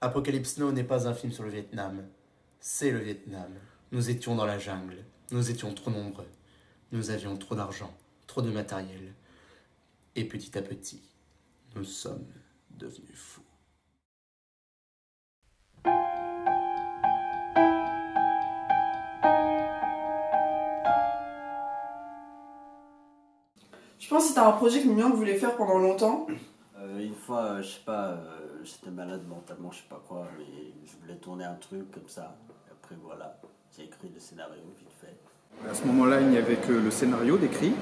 Apocalypse Now n'est pas un film sur le Vietnam. C'est le Vietnam. Nous étions dans la jungle. Nous étions trop nombreux. Nous avions trop d'argent, trop de matériel. Et petit à petit, nous sommes devenus fous. Je pense que c'était un projet que Mignon voulait faire pendant longtemps. Une fois, je sais pas, j'étais malade mentalement, je sais pas quoi, mais je voulais tourner un truc comme ça. Et après voilà, j'ai écrit le scénario vite fait. À ce moment-là, il n'y avait que le scénario d'écrit.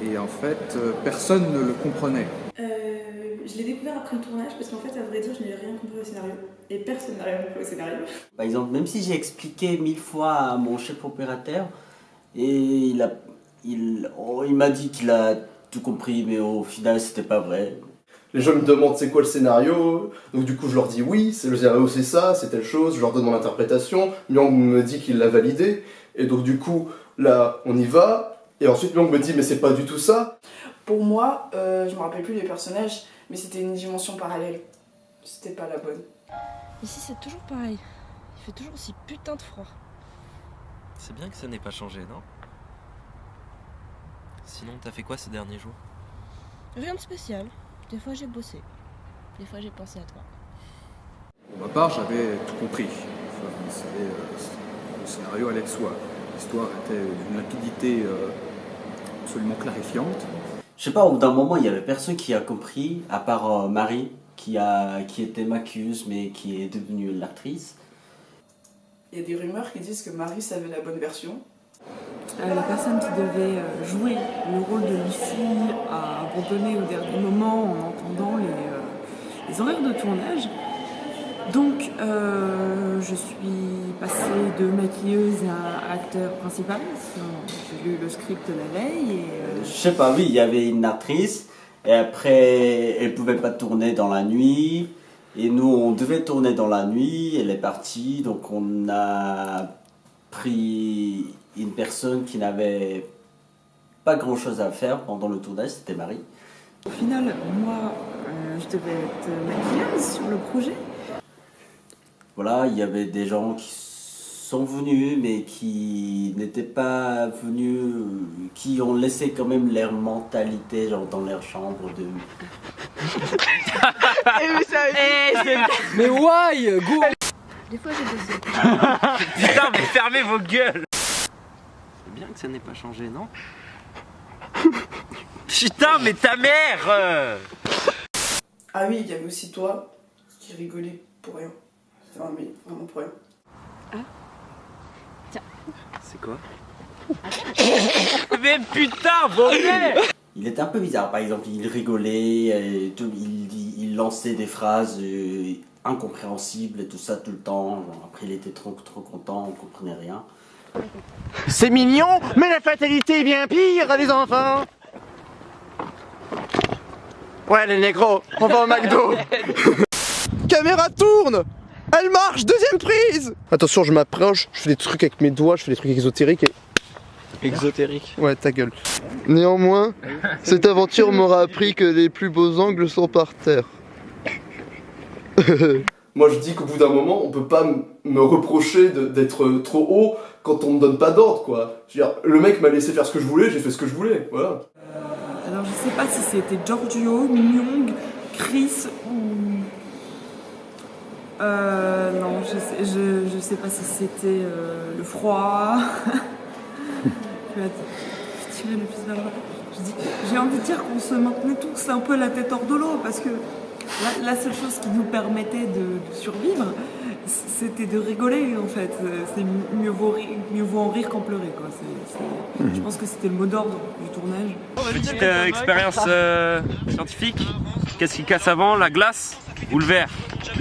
Et en fait, personne ne le comprenait. Je l'ai découvert après le tournage parce qu'en fait, à vrai dire, je n'ai rien compris au scénario. Et personne n'a rien compris au scénario. Par exemple, même si j'ai expliqué 1000 fois à mon chef opérateur, et il m'a dit qu'il a tout compris, mais au final, c'était pas vrai. Les gens me demandent c'est quoi le scénario, donc du coup je leur dis oui, c'est le scénario, c'est ça, c'est telle chose, je leur donne mon interprétation, Myung me dit qu'il l'a validé, et donc du coup là on y va, et ensuite Myung me dit mais c'est pas du tout ça. Pour moi, je me rappelle plus les personnages, mais c'était une dimension parallèle. C'était pas la bonne. Ici c'est toujours pareil, il fait toujours aussi putain de froid. C'est bien que ça n'ait pas changé, non? Sinon t'as fait quoi ces derniers jours? Rien de spécial. Des fois j'ai bossé, des fois j'ai pensé à toi. Pour ma part, j'avais tout compris. Enfin, vous savez, le scénario allait de soi. L'histoire était d'une limpidité absolument clarifiante. Je sais pas, au bout d'un moment, il y avait personne qui a compris, à part Marie, qui était maquilleuse, mais qui est devenue l'actrice. Il y a des rumeurs qui disent que Marie savait la bonne version. La personne qui devait jouer le rôle de Lucie a abandonné au dernier moment en entendant les horaires de tournage. Donc je suis passée de maquilleuse à acteur principal. J'ai lu le script la veille et... Je sais pas, oui, il y avait une actrice et après elle pouvait pas tourner dans la nuit et nous on devait tourner dans la nuit, elle est partie, donc on a pris une personne qui n'avait pas grand chose à faire pendant le tournage, c'était Marie. Au final, moi, je devais être maquilleuse sur le projet. Voilà, il y avait des gens qui sont venus, mais qui n'étaient pas venus, qui ont laissé quand même leur mentalité, genre dans leur chambre de... Mais why? Go! Des fois j'ai bossé. Putain, mais fermez vos gueules! C'est bien que ça n'ait pas changé, non? Putain, mais ta mère! Ah oui, il y avait aussi toi qui rigolait pour rien. Enfin, mais vraiment pour rien. C'est quoi? Mais putain, vos mères! Il était un peu bizarre, par exemple, il rigolait, et tout, il lançait des phrases incompréhensibles et tout ça tout le temps. Genre, après, il était trop content, on comprenait rien. C'est mignon, mais la fatalité est bien pire, les enfants. Ouais, les négros, on va au McDo. Caméra tourne. Elle marche, deuxième prise. Attention, je m'approche, je fais des trucs avec mes doigts, je fais des trucs exotériques et... Exotérique. Ouais, ta gueule. Néanmoins, cette aventure m'aura appris que les plus beaux angles sont par terre. Moi je dis qu'au bout d'un moment on peut pas me reprocher d'être trop haut quand on me donne pas d'ordre quoi. Je veux dire, le mec m'a laissé faire ce que je voulais, j'ai fait ce que je voulais, voilà. Alors je sais pas si c'était Giorgio, Myung, Chris ou... non, je sais pas si c'était le froid. Je tirais le plus vers le bas. J'ai envie de dire qu'on se maintenait tous un peu la tête hors de l'eau parce que la seule chose qui nous permettait de survivre, c'était de rigoler en fait. C'est mieux vaut en rire qu'en pleurer quoi. Je pense que c'était le mot d'ordre du tournage. Petite expérience scientifique. Qu'est-ce qui casse avant, la glace ou le verre?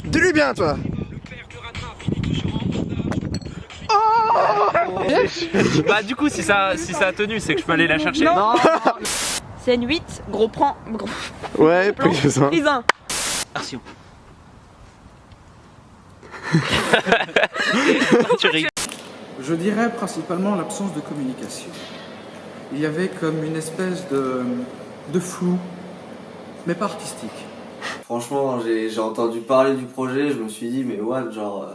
Dis-lui bien, toi. Bah du coup si ça a tenu c'est que je peux aller la chercher. Non. Scène 8, gros plan. Ouais, prise 1. Prise 1. Action. Je dirais principalement l'absence de communication. Il y avait comme une espèce de flou, mais pas artistique. Franchement, j'ai entendu parler du projet, je me suis dit, mais ouais, genre,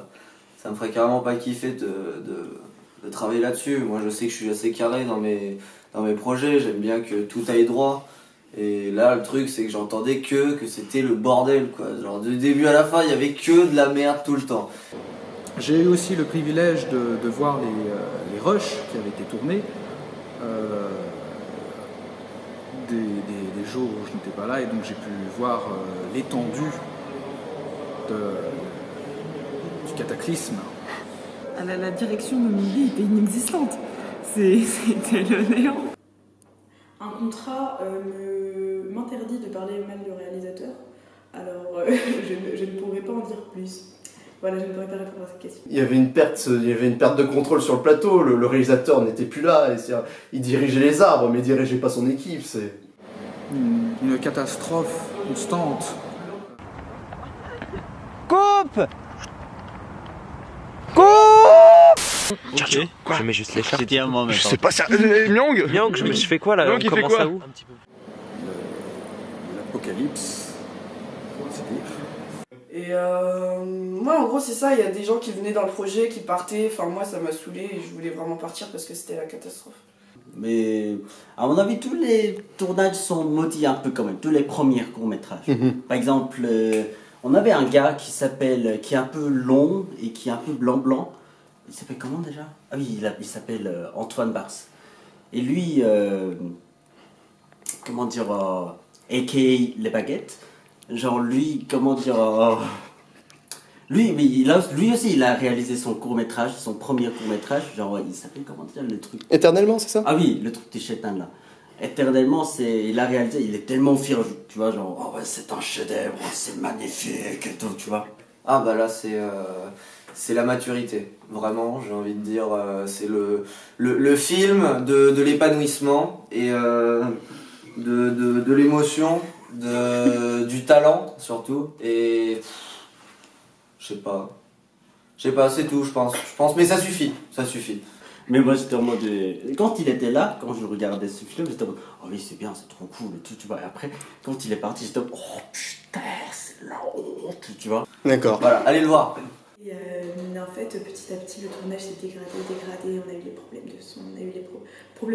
ça me ferait carrément pas kiffer de travailler là-dessus. Moi, je sais que je suis assez carré dans mes projets, j'aime bien que tout aille droit. Et là, le truc, c'est que j'entendais que c'était le bordel, quoi. Genre, du début à la fin, il y avait que de la merde tout le temps. J'ai eu aussi le privilège de voir les rushs qui avaient été tournés. Des jours où je n'étais pas là, et donc j'ai pu voir l'étendue du cataclysme. La direction de Mili était inexistante. C'était le néant. Un contrat m'interdit de parler mal du réalisateur, alors je ne pourrais pas en dire plus. Voilà, je ne pourrais pas répondre à cette question. Il y avait une perte de contrôle sur le plateau, le réalisateur n'était plus là, il dirigeait les arbres, mais il dirigeait pas son équipe, c'est... Une catastrophe constante. Coupe! Ok, je mets juste l'écharpe. J'ai dit à moi, mais Je sais pas, ça... Myung Nyang, je fais quoi là? Nyang, On il fait commence quoi à où? L'apocalypse, pour ainsi dire. Et moi, en gros, c'est ça. Il y a des gens qui venaient dans le projet, qui partaient. Enfin, moi, ça m'a saoulé et je voulais vraiment partir parce que c'était la catastrophe. Mais à mon avis, tous les tournages sont maudits un peu quand même, tous les premiers courts-métrages. Par exemple, on avait un gars qui est un peu long et qui est un peu blanc-blanc. Il s'appelle comment déjà? Ah oui, il s'appelle Antoine Bars. Et lui, comment dire, a.k.a. Les Baguettes. Genre lui, comment dire... lui aussi, il a réalisé son court-métrage, son premier court-métrage. Genre, il s'appelle comment dire le truc? Éternellement, c'est ça? Ah oui, le truc des chétans là. Éternellement, il a réalisé, il est tellement fier, tu vois, genre, oh ouais, c'est un chef-d'œuvre, c'est magnifique et tout, tu vois. Ah bah là, c'est la maturité, vraiment, j'ai envie de dire, c'est le film de l'épanouissement et de l'émotion, du talent surtout, et je sais pas, c'est tout, je pense, mais ça suffit. Mais moi j'étais en mode, quand il était là, quand je regardais ce film, j'étais en mode, oh oui c'est bien, c'est trop cool et tout, tu vois, et après, quand il est parti, j'étais en mode, oh putain, c'est la honte, tu vois. D'accord. Voilà, allez le voir. Et en fait, petit à petit, le tournage s'est dégradé, on a eu les problèmes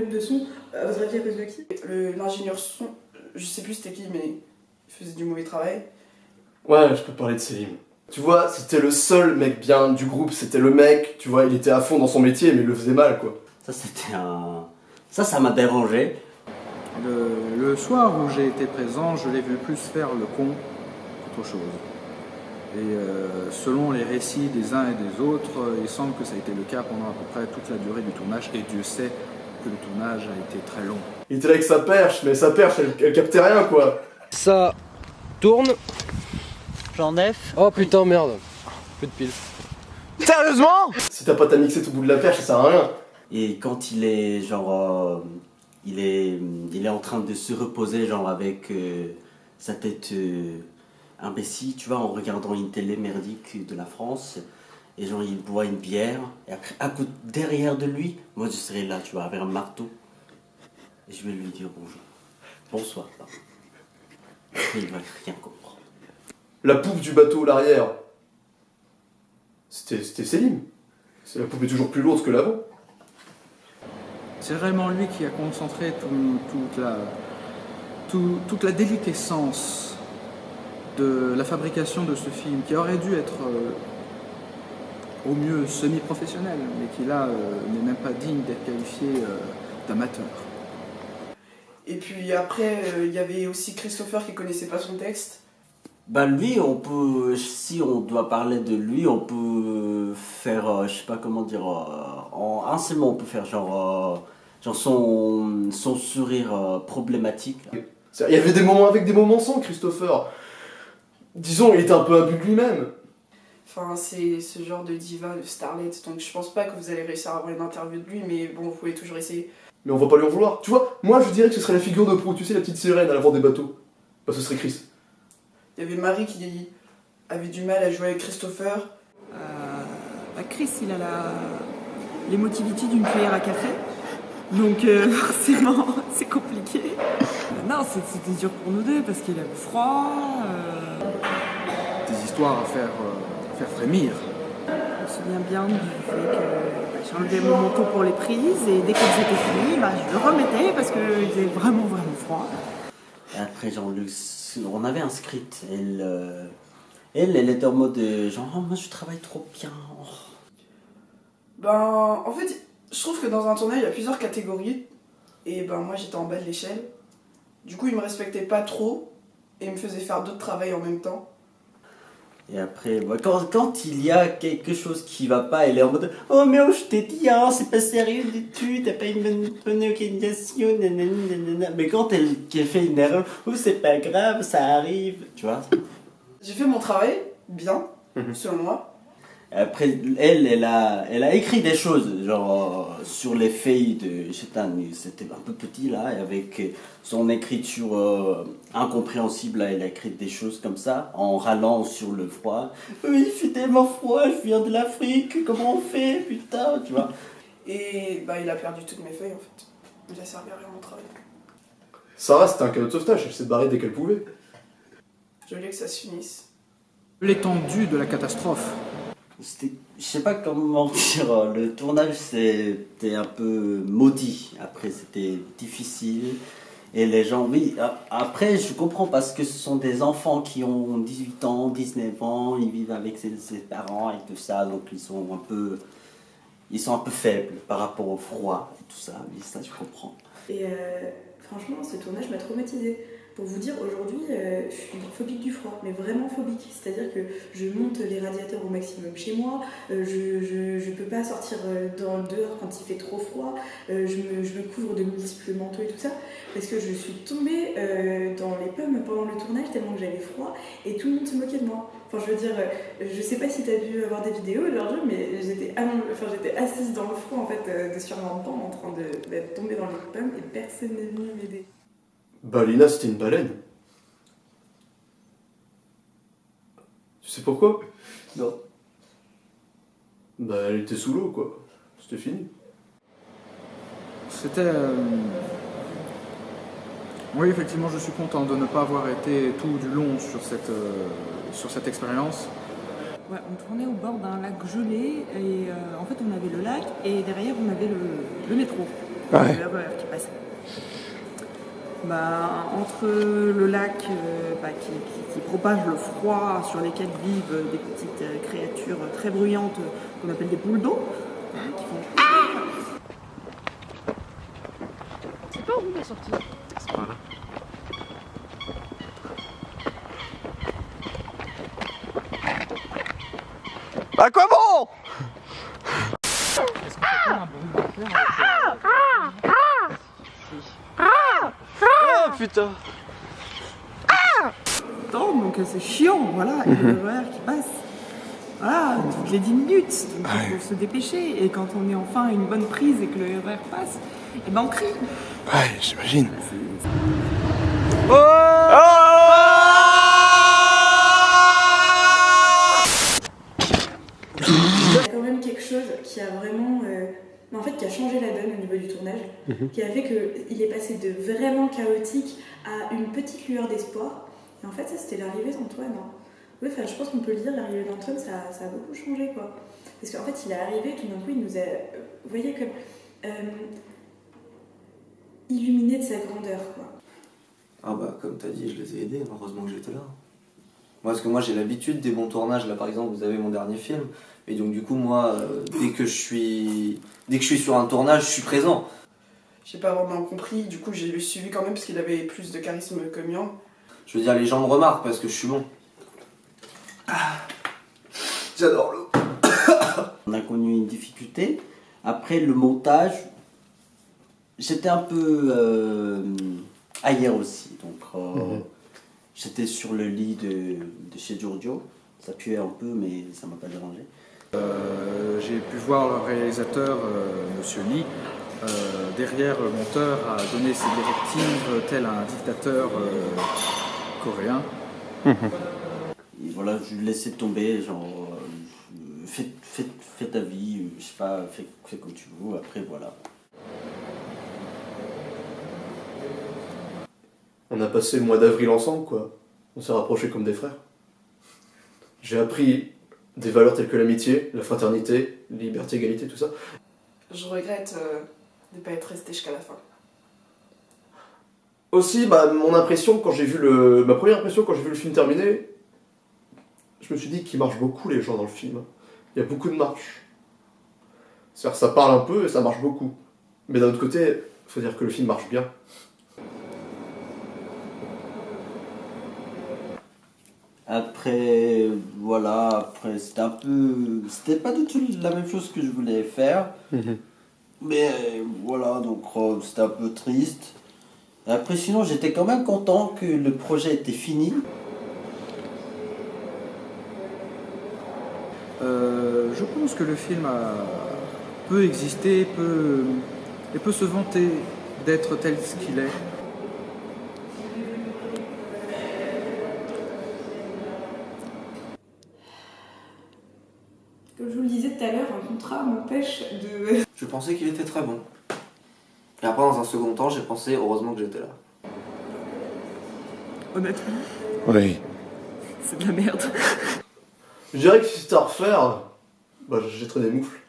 de son, à votre avis, à cause de qui? L'ingénieur son, je sais plus c'était qui, mais il faisait du mauvais travail. Ouais, je peux parler de Selim. Tu vois, c'était le seul mec bien du groupe, c'était le mec, tu vois, il était à fond dans son métier, mais il le faisait mal, quoi. Ça c'était un... Ça m'a dérangé. Le soir où j'ai été présent, je l'ai vu plus faire le con qu'autre chose. Et selon les récits des uns et des autres, il semble que ça a été le cas pendant à peu près toute la durée du tournage, et Dieu sait que le tournage a été très long. Il était là avec sa perche, mais sa perche, elle captait rien, quoi. Ça tourne. Jean F. Oh putain, merde. Peu de pile. Sérieusement? Si t'as pas ta mixé tout bout de la perche, ça sert à rien. Et quand il est genre... il est en train de se reposer genre avec sa tête imbécile, tu vois, en regardant une télé merdique de la France, et genre il boit une bière, et après derrière de lui, moi je serais là, tu vois, avec un marteau, et je vais lui dire bonjour, bonsoir, et il va rien comprendre. La poupe du bateau, l'arrière, c'était Selim. La poupe est toujours plus lourde que l'avant. C'est vraiment lui qui a concentré toute la déliquescence de la fabrication de ce film, qui aurait dû être au mieux semi-professionnel, mais qui là n'est même pas digne d'être qualifié d'amateur. Et puis après, il y avait aussi Christopher qui connaissait pas son texte. Bah lui, on peut, si on doit parler de lui, on peut faire, je sais pas comment dire, en un seul mot, on peut faire genre son sourire problématique. Il y avait des moments avec, des moments sans, Christopher. Disons, il était un peu imbu de lui-même. Enfin, c'est ce genre de diva, de starlet, donc je pense pas que vous allez réussir à avoir une interview de lui, mais bon, vous pouvez toujours essayer. Mais on va pas lui en vouloir. Tu vois, moi je dirais que ce serait la figure de proue, tu sais, la petite sirène à l'avant des bateaux. Bah ce serait Chris. Il y avait Marie qui avait du mal à jouer avec Christopher. Chris, il a l'émotivité d'une cuillère à café. Donc forcément, c'est compliqué. Non, c'était dur pour nous deux parce qu'il avait froid. histoires à faire frémir. Je me souviens bien du fait que j'enlevais mon manteau pour les prises et dès qu'elles étaient finies, je le remettais parce qu'il faisait vraiment froid. Et après, genre, on avait un script. Elle était en mode genre, oh, moi je travaille trop bien. Oh. En fait, je trouve que dans un tournage, il y a plusieurs catégories. Et moi, j'étais en bas de l'échelle. Du coup, ils me respectaient pas trop et ils me faisaient faire d'autres travails en même temps. Et après, quand il y a quelque chose qui va pas, elle est en mode oh mais oh je t'ai dit, hein, c'est pas sérieux du tout, t'as pas une bonne organisation, nanana. Mais quand elle fait une erreur, oh c'est pas grave, ça arrive, tu vois. J'ai fait mon travail bien, selon moi. Après, elle a écrit des choses, genre sur les feuilles de Chetan. C'était un peu petit là, et avec son écriture incompréhensible, là, elle a écrit des choses comme ça, en râlant sur le froid. Il fait tellement froid, je viens de l'Afrique, comment on fait, putain, tu vois. Et il a perdu toutes mes feuilles en fait. Il a servi à rien mon travail. Sarah, c'était un cadeau de sauvetage, elle s'est barrée dès qu'elle pouvait. Je voulais que ça se finisse. L'étendue de la catastrophe. Je sais pas comment dire, le tournage c'était un peu maudit, après c'était difficile, et les gens, oui, après je comprends parce que ce sont des enfants qui ont 18 ans, 19 ans, ils vivent avec ses parents et tout ça, donc ils sont un peu faibles par rapport au froid et tout ça, mais ça je comprends. Et franchement, ce tournage m'a traumatisée. Pour vous dire, aujourd'hui, je suis phobique du froid, mais vraiment phobique. C'est-à-dire que je monte les radiateurs au maximum chez moi, je peux pas sortir dehors quand il fait trop froid, je me couvre de multiples manteaux et tout ça, parce que je suis tombée dans les pommes pendant le tournage tellement que j'avais froid, et tout le monde se moquait de moi. Enfin, je veux dire, je sais pas si t'as dû avoir des vidéos de leur jeu, mais j'étais assise dans le froid, en fait, sur un banc, en train d'être tombée dans les pommes, et personne n'est venu m'aider. Lina, c'était une baleine. Tu sais pourquoi? Non. Elle était sous l'eau, quoi. C'était fini. C'était... Oui, effectivement, je suis content de ne pas avoir été tout du long sur cette expérience. Ouais, on tournait au bord d'un lac gelé et en fait on avait le lac et derrière on avait le métro, le RER qui passait. Entre le lac qui propage le froid, sur lesquels vivent des petites créatures très bruyantes qu'on appelle des boules d'eau, qui font... C'est pas où la sortie? C'est pas là. À quoi bon? Est-ce que c'est pas un bon Oh putain! Donc c'est chiant, voilà, et le RER qui passe. Voilà, toutes les 10 minutes, donc il faut se dépêcher. Et quand on est enfin à une bonne prise et que le RER passe, et on crie. Ouais, j'imagine. Il y a quand même quelque chose qui a vraiment... qui a changé la donne au niveau du tournage, qui a fait qu'il est passé de vraiment chaotique à une petite lueur d'espoir. Et en fait, ça, c'était l'arrivée d'Antoine. Hein. Oui, je pense qu'on peut le dire, l'arrivée d'Antoine, ça a beaucoup changé, quoi. Parce qu'en fait, il est arrivé, tout d'un coup, il nous a, vous voyez, comme illuminé de sa grandeur, quoi. Ah comme t'as dit, je les ai aidés, heureusement que j'étais là. Parce que moi j'ai l'habitude des bons tournages, là par exemple vous avez mon dernier film, et donc du coup moi, dès que je suis sur un tournage, je suis présent. J'ai pas vraiment compris, du coup j'ai suivi quand même parce qu'il avait plus de charisme que Myang. Je veux dire, les gens me remarquent parce que je suis bon. J'adore l'eau. On a connu une difficulté. Après le montage, j'étais un peu ailleurs aussi. Donc j'étais sur le lit de chez Giorgio. Ça puait un peu, mais ça m'a pas dérangé. J'ai pu voir le réalisateur, Monsieur Lee, derrière le monteur, a donné ses directives tel un dictateur coréen. Et voilà, je lui laissais tomber, genre, fais ta vie, je sais pas, fais comme tu veux, après voilà. On a passé le mois d'avril ensemble, quoi. On s'est rapprochés comme des frères. J'ai appris des valeurs telles que l'amitié, la fraternité, la liberté, égalité, tout ça. Je regrette de ne pas être resté jusqu'à la fin. Aussi, mon impression quand j'ai vu ma première impression quand j'ai vu le film terminé, je me suis dit qu'ils marchent beaucoup les gens dans le film. Il y a beaucoup de marches. C'est-à-dire ça parle un peu et ça marche beaucoup. Mais d'un autre côté, il faut dire que le film marche bien. Après, voilà, c'était pas du tout la même chose que je voulais faire. Mais voilà, donc c'était un peu triste. Et après, sinon, j'étais quand même content que le projet était fini. Je pense que le film peut exister, peut se vanter d'être tel qu'il est. Comme je vous le disais tout à l'heure, un contrat m'empêche de... Je pensais qu'il était très bon. Et après, dans un second temps, j'ai pensé heureusement que j'étais là. Honnêtement, Oui. c'est de la merde. Je dirais que si c'était à refaire, je jetterais des moufles.